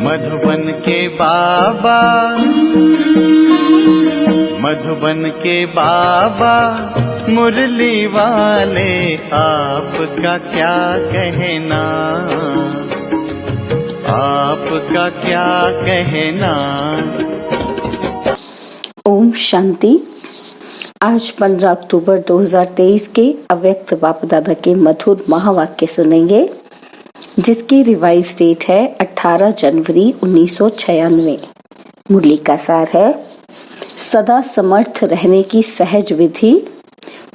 मधुबन के बाबा, मधुबन के बाबा मुरली वाले, आपका क्या कहना, आपका क्या कहना। ओम शांति। आज 15 अक्टूबर 2023 के अव्यक्त बाप दादा के मधुर महावाक्य सुनेंगे, जिसकी रिवाइज डेट है 18 जनवरी 1996। मुरली का सार है, सदा समर्थ रहने की सहज विधि,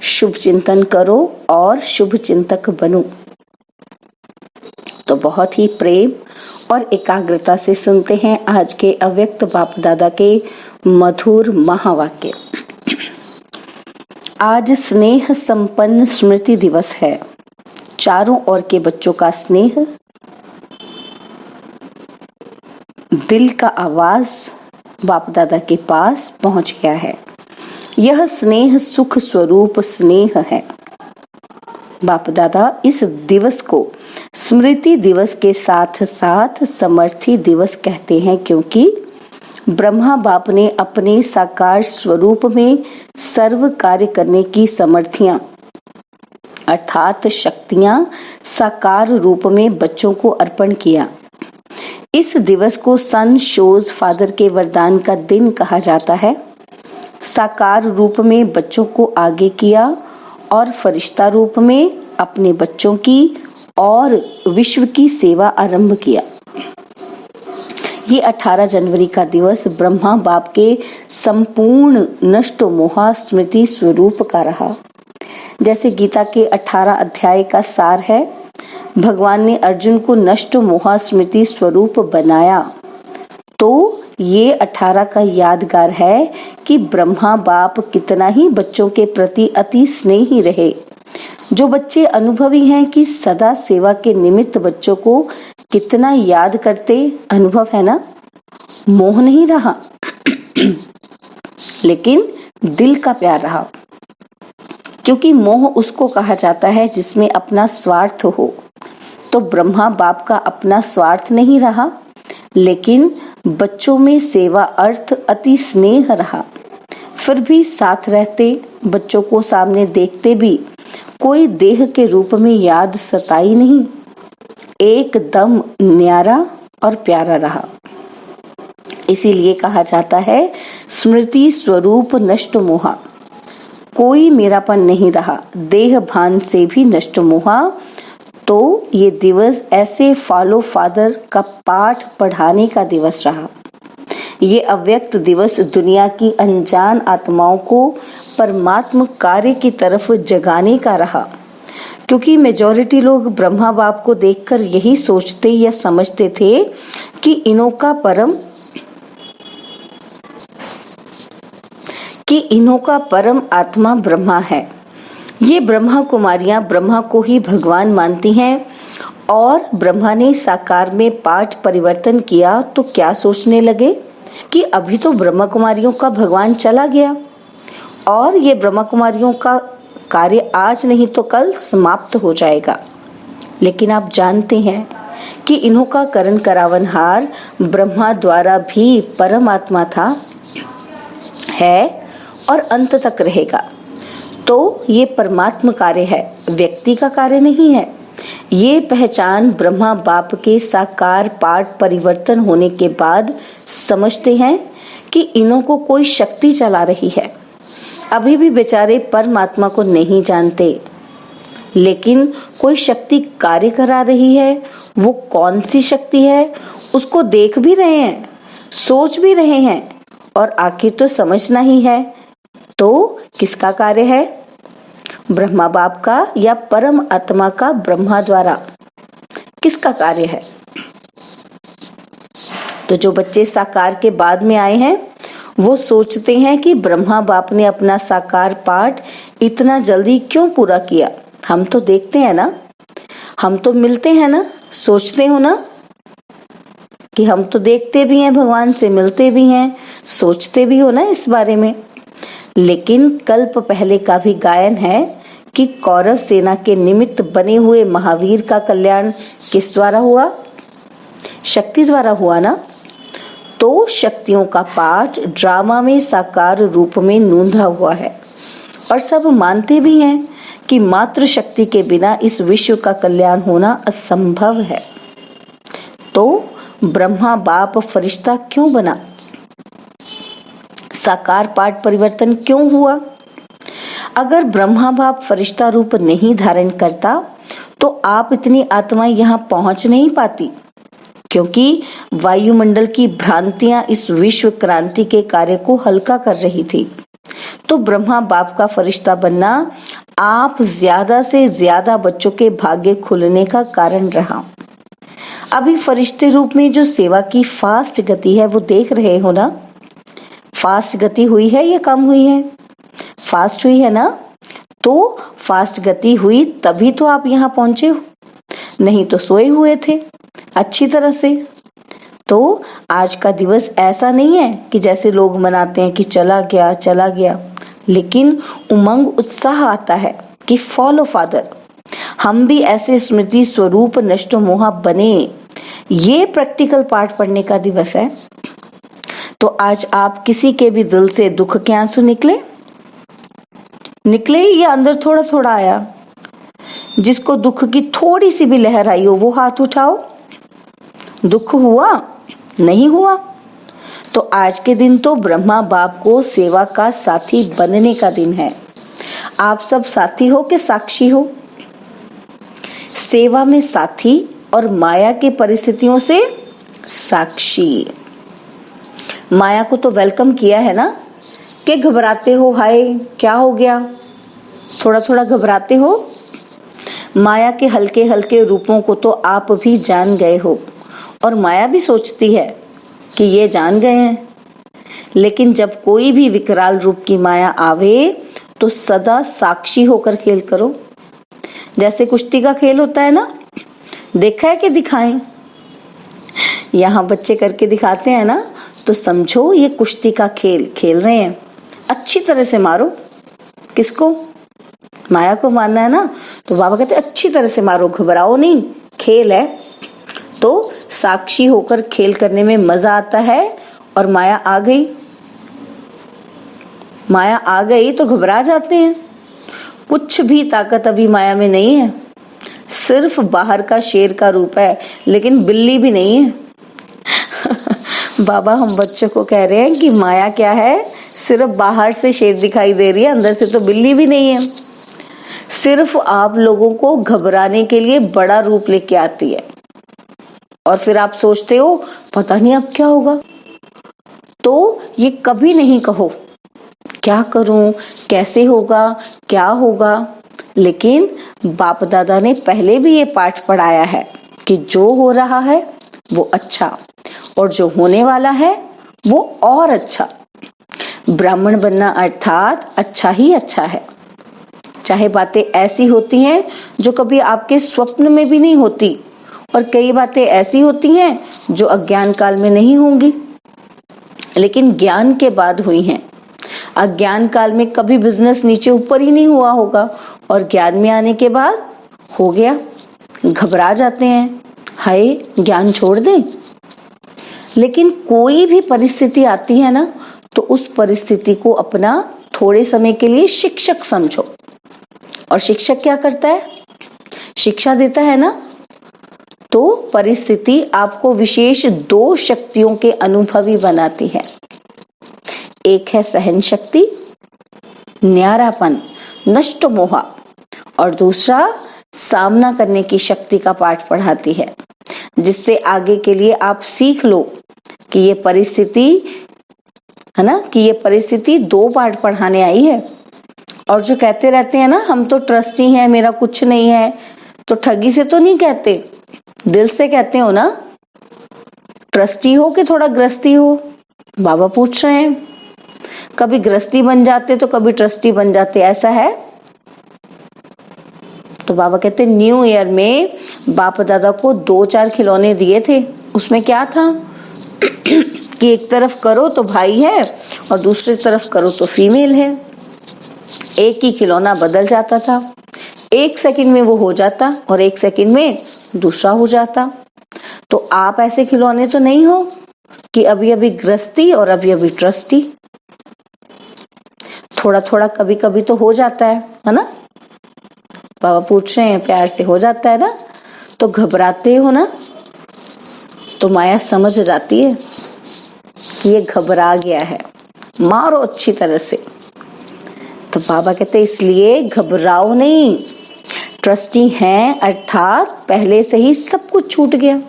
शुभ चिंतन करो और शुभ चिंतक बनो। तो बहुत ही प्रेम और एकाग्रता से सुनते हैं आज के अव्यक्त बाप दादा के मधुर महावाक्य। आज स्नेह संपन्न स्मृति दिवस है। चारों ओर के बच्चों का स्नेह, दिल का आवाज बाप दादा के पास पहुंच गया है। यह स्नेह सुख स्वरूप स्नेह है। बाप दादा इस दिवस को स्मृति दिवस के साथ साथ समर्थी दिवस कहते हैं, क्योंकि ब्रह्मा बाप ने अपने साकार स्वरूप में सर्व कार्य करने की समर्थियां अर्थात शक्तियां साकार रूप में बच्चों को अर्पण किया। इस दिवस को सन शोज फादर के वरदान का दिन कहा जाता है। साकार रूप में बच्चों को आगे किया और फरिश्ता रूप में अपने बच्चों की और विश्व की सेवा आरंभ किया। ये 18 जनवरी का दिवस ब्रह्मा बाप के संपूर्ण नष्ट मोहा स्मृति स्वरूप का रहा। जैसे गीता के 18 अध्याय का सार है, भगवान ने अर्जुन को नष्ट मोहा स्मृति स्वरूप बनाया। तो ये 18 का यादगार है कि ब्रह्मा बाप कितना ही बच्चों के प्रति अति स्नेही रहे। जो बच्चे अनुभवी हैं कि सदा सेवा के निमित्त बच्चों को कितना याद करते, अनुभव है ना। मोह नहीं रहा लेकिन दिल का प्यार रहा, क्योंकि मोह उसको कहा जाता है जिसमें अपना स्वार्थ हो। तो ब्रह्मा बाप का अपना स्वार्थ नहीं रहा, लेकिन बच्चों में सेवा अर्थ अति स्नेह रहा। फिर भी साथ रहते, बच्चों को सामने देखते भी कोई देह के रूप में याद सताई नहीं, एकदम न्यारा और प्यारा रहा। इसीलिए कहा जाता है स्मृति स्वरूप नष्ट मोहा। कोई मेरापन नहीं रहा, देह भान से भी नष्ट मोहा। तो ये दिवस ऐसे फॉलो फादर का पाठ पढ़ाने का दिवस रहा। ये अव्यक्त दिवस दुनिया की अनजान आत्माओं को परमात्म कार्य की तरफ जगाने का रहा, क्योंकि मेजॉरिटी लोग ब्रह्मा बाप को देखकर यही सोचते या समझते थे कि इन्हों का परम आत्मा ब्रह्मा है। ये ब्रह्मा कुमारियां ब्रह्मा को ही भगवान मानती हैं, और ब्रह्मा ने साकार में पाठ परिवर्तन किया तो क्या सोचने लगे कि अभी तो ब्रह्मा कुमारियों का भगवान चला गया और ये ब्रह्मा कुमारियों का कार्य आज नहीं तो कल समाप्त हो जाएगा। लेकिन आप जानते हैं कि इन्हों का करण करावनहार ब्रह्मा द्वारा भी परमात्मा था, है और अंत तक रहेगा। तो ये परमात्मा कार्य है, व्यक्ति का कार्य नहीं है। ये पहचान ब्रह्मा बाप के साकार पाठ परिवर्तन होने के बाद समझते हैं कि इन्हों को कोई शक्ति चला रही है। अभी भी बेचारे परमात्मा को नहीं जानते, लेकिन कोई शक्ति कार्य करा रही है। वो कौन सी शक्ति है उसको देख भी रहे हैं, सोच भी रहे हैं, और आखिर तो समझना ही है। तो किसका कार्य है? ब्रह्मा बाप का या परम आत्मा का ब्रह्मा द्वारा? किसका कार्य है? तो जो बच्चे साकार के बाद में आए हैं वो सोचते हैं कि ब्रह्मा बाप ने अपना साकार पाठ इतना जल्दी क्यों पूरा किया। हम तो देखते हैं ना, हम तो मिलते हैं ना, सोचते हो ना कि हम तो देखते भी हैं, भगवान से मिलते भी हैं, सोचते भी हो ना इस बारे में। लेकिन कल्प पहले का भी गायन है कि कौरव सेना के निमित्त बने हुए महावीर का कल्याण किस द्वारा हुआ? शक्ति द्वारा हुआ ना। तो शक्तियों का पाठ ड्रामा में साकार रूप में नूंधा हुआ है और सब मानते भी हैं कि मात्र शक्ति के बिना इस विश्व का कल्याण होना असंभव है। तो ब्रह्मा बाप फरिश्ता क्यों बना? साकार पाठ परिवर्तन क्यों हुआ? अगर ब्रह्मा बाप फरिश्ता रूप नहीं धारण करता तो आप इतनी आत्माएं यहाँ पहुंच नहीं पाती, क्योंकि वायुमंडल की भ्रांतियां इस विश्व क्रांति के कार्य को हल्का कर रही थी। तो ब्रह्मा बाप का फरिश्ता बनना आप ज्यादा से ज्यादा बच्चों के भाग्य खुलने का कारण रहा। अभी फरिश्ते रूप में जो सेवा की फास्ट गति है वो देख रहे हो ना। फास्ट गति हुई है या कम हुई है? फास्ट हुई है ना। तो फास्ट गति हुई तभी तो आप यहाँ पहुंचे हो, नहीं तो सोए हुए थे अच्छी तरह से। तो आज का दिवस ऐसा नहीं है कि जैसे लोग मनाते हैं कि चला गया, लेकिन उमंग उत्साह आता है कि फॉलो फादर, हम भी ऐसे स्मृति स्वरूप नष्ट मोहा बने। ये प्रैक्टिकल पाठ पढ़ने का दिवस है। तो आज आप किसी के भी दिल से दुख के आंसू निकले या अंदर थोड़ा थोड़ा आया? जिसको दुख की थोड़ी सी भी लहर आई हो वो हाथ उठाओ। दुख हुआ? नहीं हुआ? तो आज के दिन तो ब्रह्मा बाप को सेवा का साथी बनने का दिन है। आप सब साथी हो कि साक्षी हो? सेवा में साथी और माया की परिस्थितियों से साक्षी। माया को तो वेलकम किया है ना कि घबराते हो, हाय क्या हो गया, थोड़ा थोड़ा घबराते हो। माया के हल्के हल्के रूपों को तो आप भी जान गए हो और माया भी सोचती है कि ये जान गए हैं। लेकिन जब कोई भी विकराल रूप की माया आवे तो सदा साक्षी होकर खेल करो। जैसे कुश्ती का खेल होता है ना, देखा है कि दिखाएं? यहाँ बच्चे करके दिखाते हैं ना, तो समझो ये कुश्ती का खेल खेल रहे हैं। अच्छी तरह से मारो। किसको? माया को मारना है ना। तो बाबा कहते अच्छी तरह से मारो, घबराओ नहीं, खेल है। तो साक्षी होकर खेल करने में मजा आता है। और माया आ गई तो घबरा जाते हैं। कुछ भी ताकत अभी माया में नहीं है, सिर्फ बाहर का शेर का रूप है, लेकिन बिल्ली भी नहीं है। बाबा हम बच्चों को कह रहे हैं कि माया क्या है, सिर्फ बाहर से शेर दिखाई दे रही है, अंदर से तो बिल्ली भी नहीं है। सिर्फ आप लोगों को घबराने के लिए बड़ा रूप लेके आती है और फिर आप सोचते हो पता नहीं अब क्या होगा। तो ये कभी नहीं कहो क्या करूं, कैसे होगा, क्या होगा। लेकिन बाप दादा ने पहले भी ये पाठ पढ़ाया है कि जो हो रहा है वो अच्छा और जो होने वाला है वो और अच्छा। ब्राह्मण बनना अर्थात अच्छा ही अच्छा है। चाहे बातें ऐसी होती हैं जो कभी आपके स्वप्न में भी नहीं होती, और कई बातें ऐसी होती हैं जो अज्ञान काल में नहीं होंगी लेकिन ज्ञान के बाद हुई हैं। अज्ञान काल में कभी बिजनेस नीचे ऊपर ही नहीं हुआ होगा और ज्ञान में आने के बाद हो गया। घबरा जाते हैं, हाय ज्ञान छोड़ दें। लेकिन कोई भी परिस्थिति आती है ना, तो उस परिस्थिति को अपना थोड़े समय के लिए शिक्षक समझो। और शिक्षक क्या करता है? शिक्षा देता है ना। तो परिस्थिति आपको विशेष दो शक्तियों के अनुभवी बनाती है। एक है सहन शक्ति, न्यारापन, नष्ट मोहा, और दूसरा सामना करने की शक्ति का पाठ पढ़ाती है, जिससे आगे के लिए आप सीख लो कि ये परिस्थिति है ना, कि ये परिस्थिति दो पाठ पढ़ाने आई है। और जो कहते रहते हैं ना हम तो ट्रस्टी हैं, मेरा कुछ नहीं है, तो ठगी से तो नहीं कहते, दिल से कहते हो ना। ट्रस्टी हो कि थोड़ा ग्रस्ती हो? बाबा पूछ रहे हैं। कभी ग्रस्ती बन जाते तो कभी ट्रस्टी बन जाते, ऐसा है? तो बाबा कहते न्यू ईयर में बाप दादा को 2-4 खिलौने दिए थे। उसमें क्या था कि एक तरफ करो तो भाई है और दूसरी तरफ करो तो फीमेल है। एक ही खिलौना बदल जाता था, 1 सेकंड में वो हो जाता और 1 सेकंड में दूसरा हो जाता। तो आप ऐसे खिलौने तो नहीं हो कि अभी अभी गृहस्थी और अभी अभी ट्रस्टी। थोड़ा थोड़ा कभी कभी तो हो जाता है ना? बाबा पूछ रहे हैं, प्यार से हो जाता है ना? तो घबराते हो ना? तो माया समझ जाती है कि ये घबरा गया है, मारो अच्छी तरह से। तो बाबा कहते इसलिए घबराओ नहीं, ट्रस्टी हैं अर्थात पहले से ही सब कुछ छूट गया।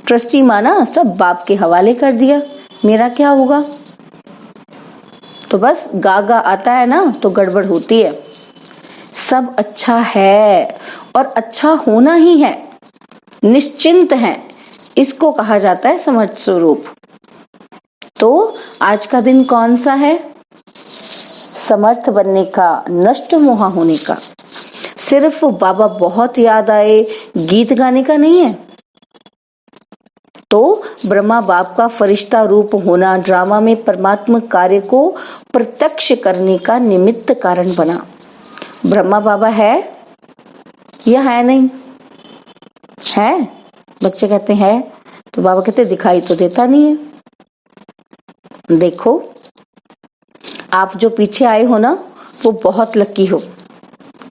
ट्रस्टी माना सब बाप के हवाले कर दिया, मेरा क्या होगा? तो बस गागा आता है ना तो गड़बड़ होती है। सब अच्छा है और अच्छा होना ही है, निश्चिंत है, इसको कहा जाता है समर्थ स्वरूप। तो आज का दिन कौन सा है? समर्थ बनने का, नष्ट मोहा होने का। सिर्फ बाबा बहुत याद आए गीत गाने का नहीं है। तो ब्रह्मा बाप का फरिश्ता रूप होना ड्रामा में परमात्मा कार्य को प्रत्यक्ष करने का निमित्त कारण बना। ब्रह्मा बाबा है या है नहीं? है? बच्चे कहते हैं तो बाबा कहते दिखाई तो देता नहीं है। देखो आप जो पीछे आए हो ना वो बहुत लकी हो।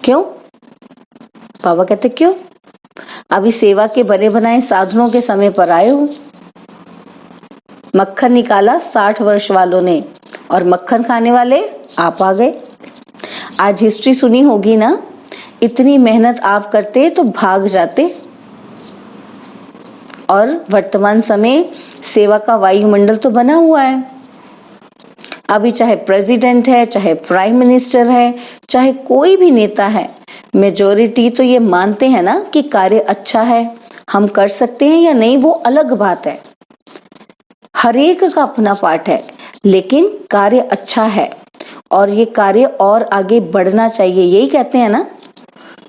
क्यों? बाबा कहते क्यों? अभी सेवा के बने बनाए साधनों के समय पर आए हो। मक्खन निकाला 60 वर्ष वालों ने और मक्खन खाने वाले आप आ गए। आज हिस्ट्री सुनी होगी ना, इतनी मेहनत आप करते तो भाग जाते। और वर्तमान समय सेवा का वायुमंडल तो बना हुआ है। अभी चाहे प्रेसिडेंट है, चाहे प्राइम मिनिस्टर है, चाहे कोई भी नेता है, मेजॉरिटी तो ये मानते हैं ना कि कार्य अच्छा है। हम कर सकते हैं या नहीं वो अलग बात है, हर एक का अपना पार्ट है, लेकिन कार्य अच्छा है और ये कार्य और आगे बढ़ना चाहिए, यही कहते हैं ना।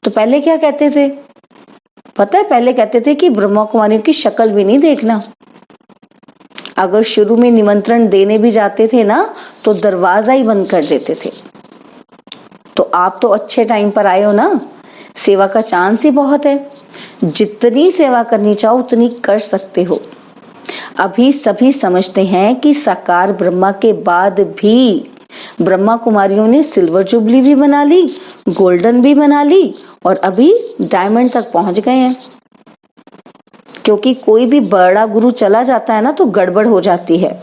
तो पहले क्या कहते थे पता है? पहले कहते थे कि ब्रह्मा कुमारियों की शक्ल भी नहीं देखना। अगर शुरू में निमंत्रण देने भी जाते थे ना तो दरवाजा ही बंद कर देते थे। तो आप तो अच्छे टाइम पर आए हो ना, सेवा का चांस ही बहुत है, जितनी सेवा करनी चाहो उतनी कर सकते हो। अभी सभी समझते हैं कि साकार ब्रह्मा के बाद भी ब्रह्मा कुमारियों ने सिल्वर जुबली भी बना ली, गोल्डन भी बना ली और अभी डायमंड तक पहुंच गए हैं। क्योंकि कोई भी बड़ा गुरु चला जाता है ना तो गड़बड़ हो जाती है,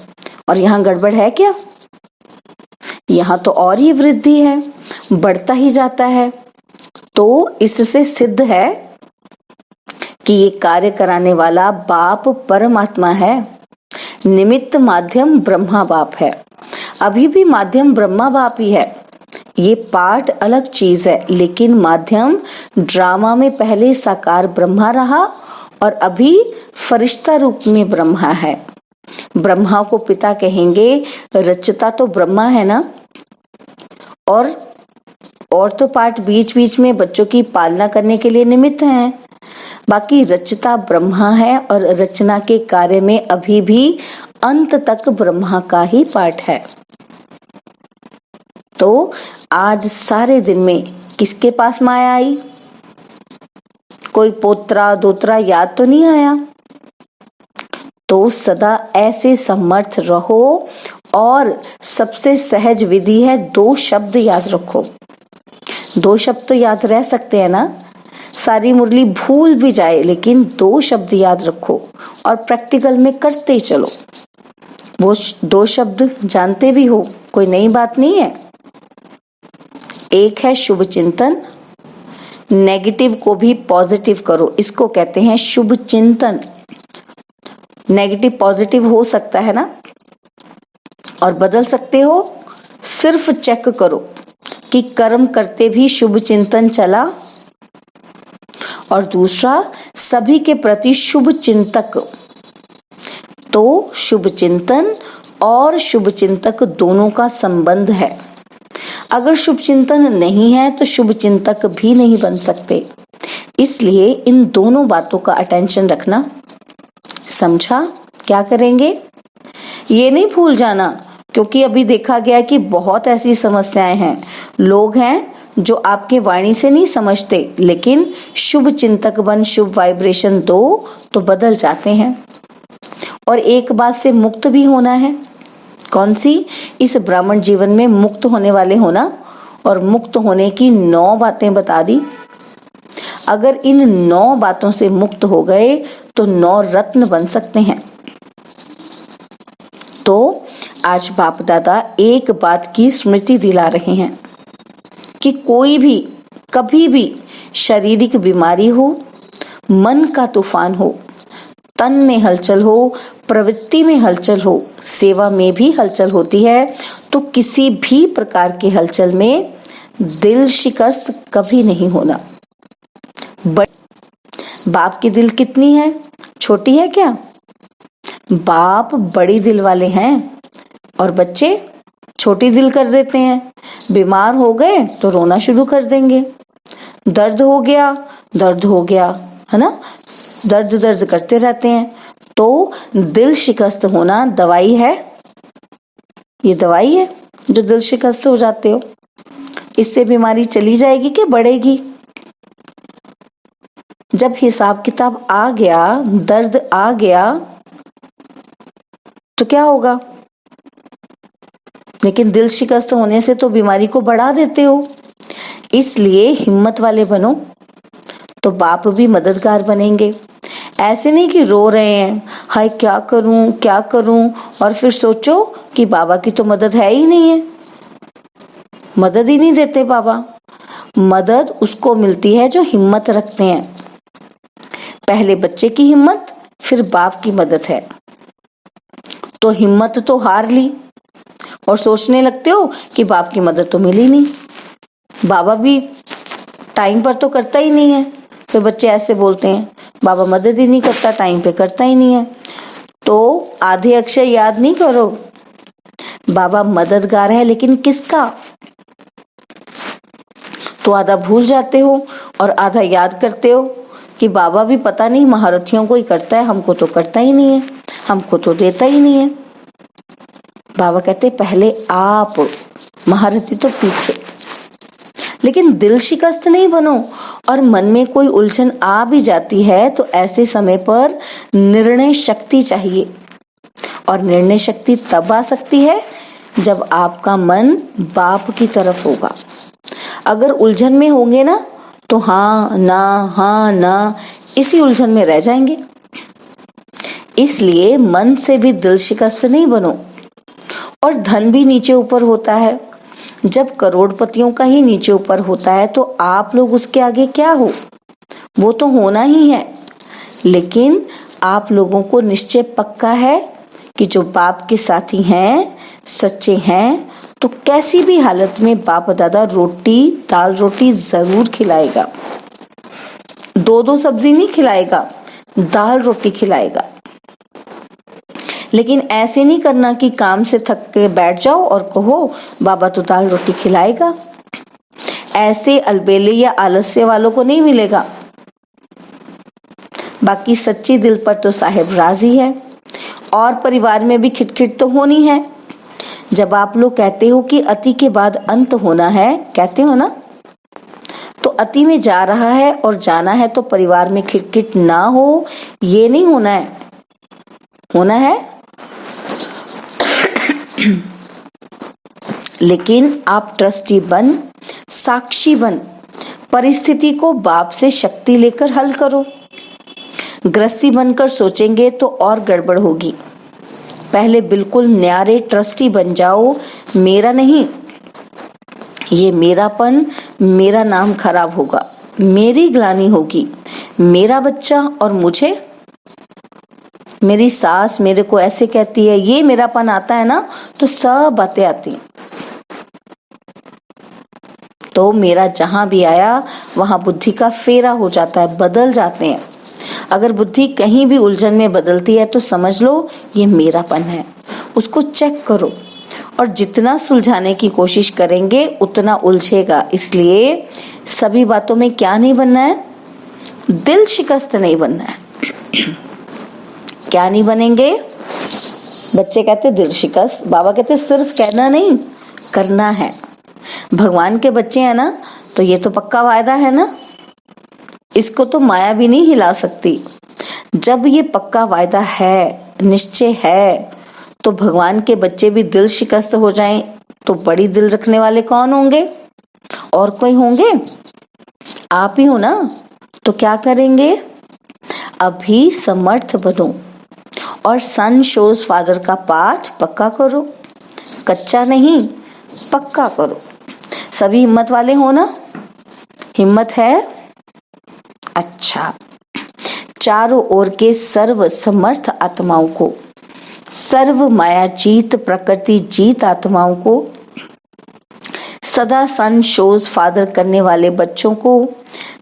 और यहाँ गड़बड़ है क्या? यहाँ तो और ही वृद्धि है, बढ़ता ही जाता है। तो इससे सिद्ध है कि ये कार्य कराने वाला बाप परमात्मा है, निमित्त माध्यम ब्रह्मा बाप है। अभी भी माध्यम ब्रह्मा बाप ही है, ये पार्ट अलग चीज है, लेकिन माध्यम ड्रामा में पहले साकार ब्रह्मा रहा और अभी फरिश्ता रूप में ब्रह्मा है। ब्रह्मा को पिता कहेंगे, रचता तो ब्रह्मा है ना। और तो पार्ट बीच बीच में बच्चों की पालना करने के लिए निमित्त हैं, बाकी रचता ब्रह्मा है और रचना के कार्य में अभी भी अंत तक ब्रह्मा का ही पार्ट है। तो आज सारे दिन में किसके पास माया आई? कोई पोत्रा दोत्रा याद तो नहीं आया? तो सदा ऐसे समर्थ रहो। और सबसे सहज विधि है 2 शब्द याद रखो। 2 शब्द तो याद रह सकते हैं ना, सारी मुरली भूल भी जाए लेकिन 2 शब्द याद रखो और प्रैक्टिकल में करते चलो। वो 2 शब्द जानते भी हो, कोई नई बात नहीं है। एक है शुभ चिंतन, नेगेटिव को भी पॉजिटिव करो, इसको कहते हैं शुभ चिंतन। नेगेटिव पॉजिटिव हो सकता है ना, और बदल सकते हो। सिर्फ चेक करो कि कर्म करते भी शुभ चिंतन चला। और दूसरा, सभी के प्रति शुभ चिंतक। तो शुभ चिंतन और शुभ चिंतक दोनों का संबंध है। अगर शुभ चिंतन नहीं है तो शुभ चिंतक भी नहीं बन सकते। इसलिए इन दोनों बातों का अटेंशन रखना। समझा? क्या करेंगे ये नहीं भूल जाना, क्योंकि अभी देखा गया कि बहुत ऐसी समस्याएं हैं। लोग हैं जो आपके वाणी से नहीं समझते, लेकिन शुभ चिंतक बन शुभ वाइब्रेशन दो तो बदल जाते हैं। और एक बात से मुक्त भी होना है। कौन सी? इस ब्राह्मण जीवन में मुक्त होने वाले होना। और मुक्त होने की 9 बातें बता दी। अगर इन 9 बातों से मुक्त हो गए तो 9 रत्न बन सकते हैं। तो आज बाप दादा एक बात की स्मृति दिला रहे हैं कि कोई भी कभी भी शारीरिक बीमारी हो, मन का तूफान हो, तन में हलचल हो, प्रवृत्ति में हलचल हो, सेवा में भी हलचल होती है, तो किसी भी प्रकार की हलचल में दिल शिकस्त कभी नहीं होना। बाप की दिल कितनी है? छोटी है क्या? बाप बड़ी दिल वाले हैं और बच्चे छोटी दिल कर देते हैं। बीमार हो गए तो रोना शुरू कर देंगे। दर्द हो गया, है ना? दर्द करते रहते हैं। तो दिल शिकस्त होना दवाई है। ये दवाई है जो दिल शिकस्त हो जाते हो। इससे बीमारी चली जाएगी कि बढ़ेगी? जब हिसाब किताब आ गया, दर्द आ गया, तो क्या होगा? लेकिन दिल शिकस्त होने से तो बीमारी को बढ़ा देते हो। इसलिए हिम्मत वाले बनो तो बाप भी मददगार बनेंगे। ऐसे नहीं कि रो रहे हैं, हाय क्या करूं, और फिर सोचो कि बाबा की तो मदद है ही नहीं है। मदद ही नहीं देते बाबा। मदद उसको मिलती है जो हिम्मत रखते हैं। पहले बच्चे की हिम्मत, फिर बाप की मदद है। तो हिम्मत तो हार ली और सोचने लगते हो कि बाप की मदद तो मिली नहीं, बाबा भी टाइम पर तो करता ही नहीं है। तो बच्चे ऐसे बोलते हैं, बाबा मदद ही नहीं करता, टाइम पे करता ही नहीं है। तो आधे अक्षर याद नहीं करो। बाबा मददगार है, लेकिन किसका? तो आधा भूल जाते हो और आधा याद करते हो कि बाबा भी पता नहीं महारथियों को ही करता है, हमको तो करता ही नहीं है, हमको तो देता ही नहीं है। बाबा कहते पहले आप, महारथी तो पीछे। लेकिन दिल शिकस्त नहीं बनो। और मन में कोई उलझन आ भी जाती है तो ऐसे समय पर निर्णय शक्ति चाहिए। और निर्णय शक्ति तब आ सकती है जब आपका मन बाप की तरफ होगा। अगर उलझन में होंगे ना तो हाँ ना इसी उलझन में रह जाएंगे। इसलिए मन से भी दिल शिकस्त नहीं बनो। और धन भी नीचे ऊपर होता है। जब करोड़पतियों का ही नीचे ऊपर होता है तो आप लोग उसके आगे क्या हो? वो तो होना ही है। लेकिन आप लोगों को निश्चय पक्का है कि जो बाप के साथी हैं, सच्चे हैं, तो कैसी भी हालत में बाप दादा रोटी, दाल रोटी जरूर खिलाएगा। 2-2 सब्जी नहीं खिलाएगा, दाल रोटी खिलाएगा। लेकिन ऐसे नहीं करना कि काम से थक के बैठ जाओ और कहो बाबा तो दाल रोटी खिलाएगा। ऐसे अलबेले या आलस्य वालों को नहीं मिलेगा। बाकी सच्ची दिल पर तो साहेब राजी है। और परिवार में भी खिटखिट तो होनी है। जब आप लोग कहते हो कि अति के बाद अंत होना है, कहते हो ना, तो अति में जा रहा है और जाना है, तो परिवार में खिटखिट ना हो ये नहीं होना है। होना है लेकिन आप ट्रस्टी बन, साक्षी बन, परिस्थिति को बाप से शक्ति लेकर हल करो। गृहस्थी बनकर सोचेंगे तो और गड़बड़ होगी। पहले बिल्कुल न्यारे ट्रस्टी बन जाओ। मेरा नहीं, ये मेरापन, मेरा नाम खराब होगा, मेरी ग्लानि होगी, मेरा बच्चा और मुझे, मेरी सास मेरे को ऐसे कहती है, ये मेरापन आता है ना तो सब बातें आती हैं। तो मेरा जहां भी आया वहां बुद्धि का फेरा हो जाता है, बदल जाते हैं। अगर बुद्धि कहीं भी उलझन में बदलती है तो समझ लो ये मेरापन है। उसको चेक करो। और जितना सुलझाने की कोशिश करेंगे उतना उलझेगा। इसलिए सभी बातों में क्या नहीं बनना है? दिल शिकस्त नहीं बनना है। क्या नहीं बनेंगे? बच्चे कहते दिल शिकस्त, बाबा कहते सिर्फ कहना नहीं, करना है। भगवान के बच्चे हैं ना, तो ये तो पक्का वायदा है ना, इसको तो माया भी नहीं हिला सकती। जब ये पक्का वायदा है, निश्चय है, तो भगवान के बच्चे भी दिल शिकस्त हो जाएं तो बड़ी दिल रखने वाले कौन होंगे? और कोई होंगे? आप ही हो ना। तो क्या करेंगे? अभी समर्थ बनो और सन शोज फादर का पाठ पक्का करो, कच्चा नहीं पक्का करो। सभी हिम्मत वाले हो ना? हिम्मत है? अच्छा, चारों ओर के सर्व समर्थ आत्माओं को, सर्व माया जीत प्रकृति जीत आत्माओं को, सदा सन शोज फादर करने वाले बच्चों को,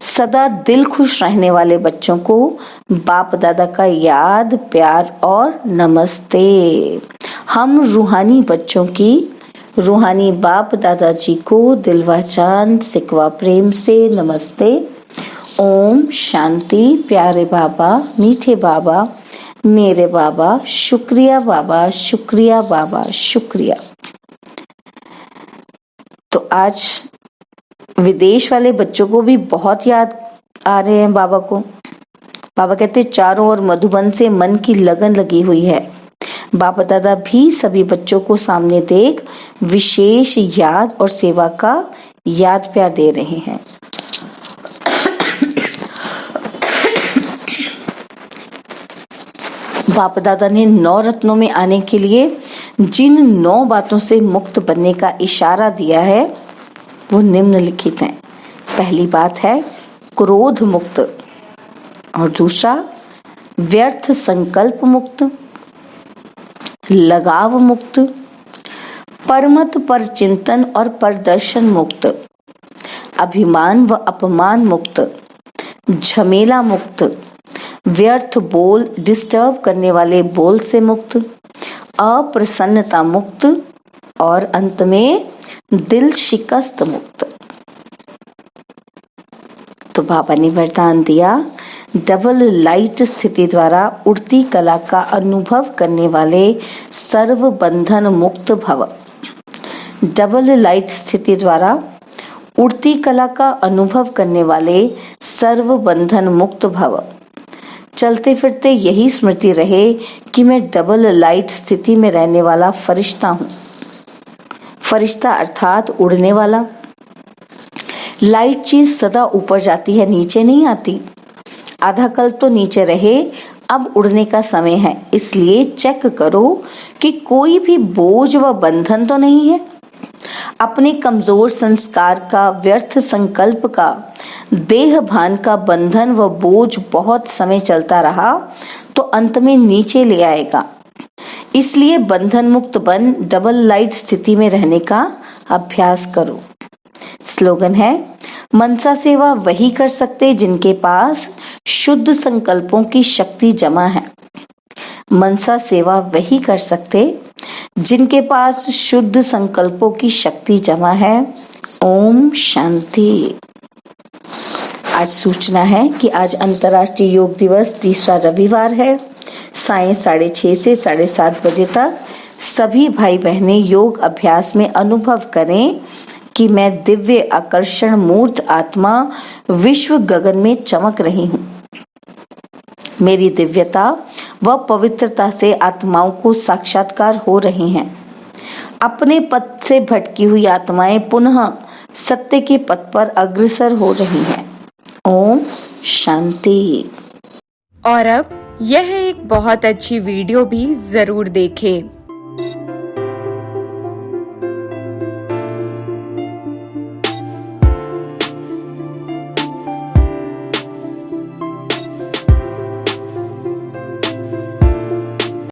सदा दिल खुश रहने वाले बच्चों को बाप दादा का याद, प्यार और नमस्ते। हम रूहानी बच्चों की रूहानी बाप दादाजी को दिलवा चांद सिकवा प्रेम से नमस्ते। ओम शांति। प्यारे बाबा, मीठे बाबा, मेरे बाबा, शुक्रिया बाबा, शुक्रिया बाबा, शुक्रिया। तो आज विदेश वाले बच्चों को भी बहुत याद आ रहे हैं बाबा को। बाबा कहते चारों ओर मधुबन से मन की लगन लगी हुई है। बाबा दादा भी सभी बच्चों को सामने देख विशेष याद और सेवा का याद प्यार दे रहे हैं। बाप दादा ने 9 रत्नों में आने के लिए जिन 9 बातों से मुक्त बनने का इशारा दिया है वो निम्नलिखित हैं। पहली बात है क्रोध मुक्त, और दूसरा व्यर्थ संकल्प मुक्त, लगाव मुक्त, परमत पर चिंतन और प्रदर्शन मुक्त, अभिमान व अपमान मुक्त, झमेला मुक्त, व्यर्थ बोल डिस्टर्ब करने वाले बोल से मुक्त, अप्रसन्नता मुक्त और अंत में दिल शिकस्त मुक्त। तो बाबा ने वरदान दिया, डबल लाइट स्थिति द्वारा उड़ती कला का अनुभव करने वाले सर्व बंधन मुक्त भव। डबल लाइट स्थिति द्वारा उड़ती कला का अनुभव करने वाले सर्व बंधन मुक्त भव। चलते फिरते यही स्मृति रहे कि मैं डबल लाइट स्थिति में रहने वाला फरिश्ता हूँ। फरिश्ता अर्थात उड़ने वाला। लाइट चीज सदा ऊपर जाती है, नीचे नहीं आती। आधा कल तो नीचे रहे, अब उड़ने का समय है, इसलिए चेक करो कि कोई भी बोझ व बंधन तो नहीं है। अपने कमजोर संस्कार का, व्यर्थ संकल्प का, देह भान का बंधन व बोझ बहुत समय चलता रहा तो अंत में नीचे ले आएगा। इसलिए बंधन मुक्त बन डबल लाइट स्थिति में रहने का अभ्यास करो। स्लोगन है, मनसा सेवा वही कर सकते जिनके पास शुद्ध संकल्पों की शक्ति जमा है। मनसा सेवा वही कर सकते जिनके पास शुद्ध संकल्पों की शक्ति जमा है। ओम शांति। आज सूचना है कि आज अंतर्राष्ट्रीय योग दिवस, तीसरा रविवार है। सायं 6:30 से 7:30 बजे तक सभी भाई बहनें योग अभ्यास में अनुभव करें कि मैं दिव्य आकर्षण मूर्त आत्मा विश्व गगन में चमक रही हूँ। मेरी दिव्यता व पवित्रता से आत्माओं को साक्षात्कार हो रहे हैं। अपने पथ से भटकी हुई आत्माएं पुनः सत्य के पथ पर अग्रसर हो रही हैं। ओम शांति। और अब यह एक बहुत अच्छी वीडियो भी जरूर देखें।